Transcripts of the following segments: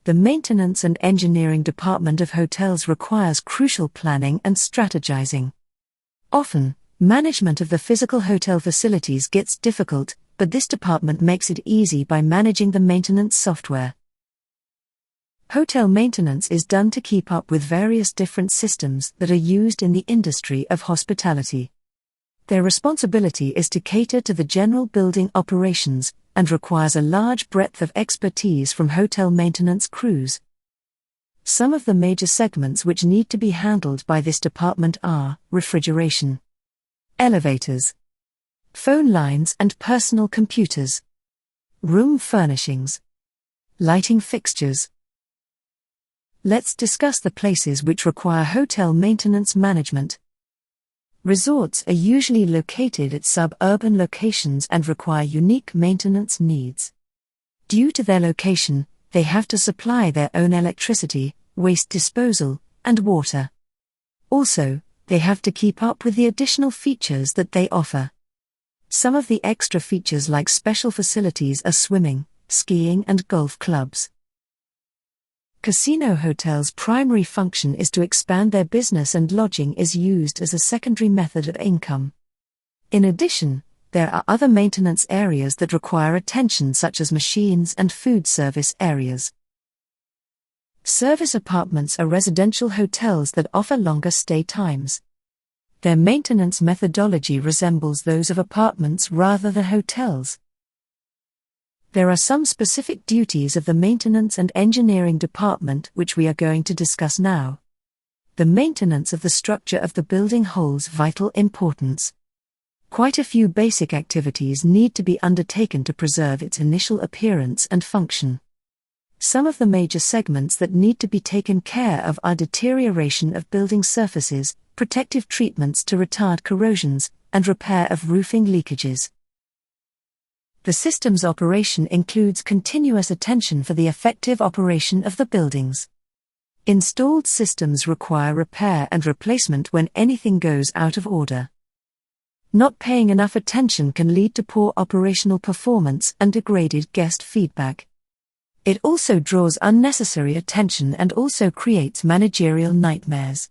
The maintenance and engineering department of hotels requires crucial planning and strategizing. Often, management of the physical hotel facilities gets difficult, but this department makes it easy by managing the maintenance software. Hotel maintenance is done to keep up with various different systems that are used in the industry of hospitality. Their responsibility is to cater to the general building operations and requires a large breadth of expertise from hotel maintenance crews. Some of the major segments which need to be handled by this department are refrigeration, elevators, phone lines and personal computers, room furnishings, lighting fixtures. Let's discuss the places which require hotel maintenance management. Resorts are usually located at suburban locations and require unique maintenance needs. Due to their location, they have to supply their own electricity, waste disposal, and water. Also, they have to keep up with the additional features that they offer. Some of the extra features like special facilities are swimming, skiing and golf clubs. Casino hotels' primary function is to expand their business and lodging is used as a secondary method of income. In addition, there are other maintenance areas that require attention such as machines and food service areas. Service apartments are residential hotels that offer longer stay times. Their maintenance methodology resembles those of apartments rather than hotels. There are some specific duties of the maintenance and engineering department which we are going to discuss now. The maintenance of the structure of the building holds vital importance. Quite a few basic activities need to be undertaken to preserve its initial appearance and function. Some of the major segments that need to be taken care of are deterioration of building surfaces, protective treatments to retard corrosions, and repair of roofing leakages. The system's operation includes continuous attention for the effective operation of the buildings. Installed systems require repair and replacement when anything goes out of order. Not paying enough attention can lead to poor operational performance and degraded guest feedback. It also draws unnecessary attention and also creates managerial nightmares.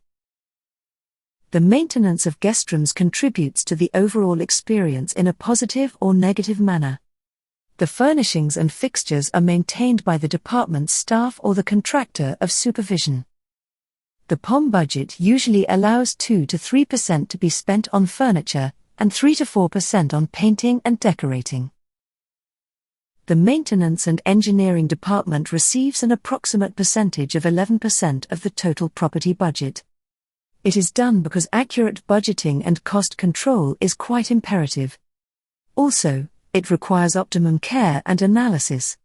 The maintenance of guest rooms contributes to the overall experience in a positive or negative manner. The furnishings and fixtures are maintained by the department's staff or the contractor of supervision. The POM budget usually allows 2 to 3% to be spent on furniture, and 3 to 4% on painting and decorating. The maintenance and engineering department receives an approximate percentage of 11% of the total property budget. It is done because accurate budgeting and cost control is quite imperative. Also, it requires optimum care and analysis.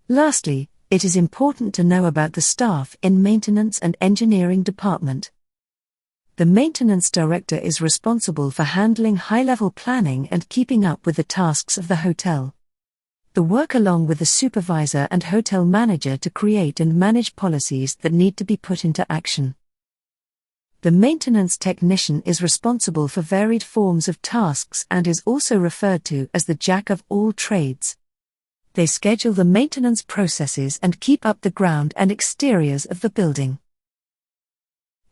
Lastly, it is important to know about the staff in maintenance and engineering department. The maintenance director is responsible for handling high-level planning and keeping up with the tasks of the hotel. They work along with the supervisor and hotel manager to create and manage policies that need to be put into action. The maintenance technician is responsible for varied forms of tasks and is also referred to as the jack of all trades. They schedule the maintenance processes and keep up the ground and exteriors of the building.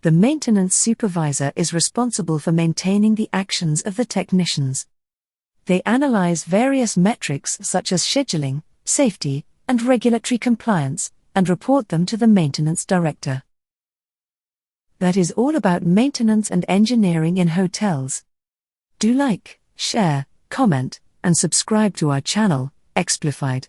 The maintenance supervisor is responsible for maintaining the actions of the technicians. They analyze various metrics such as scheduling, safety, and regulatory compliance, and report them to the maintenance director. That is all about maintenance and engineering in hotels. Do like, share, comment, and subscribe to our channel, Explified.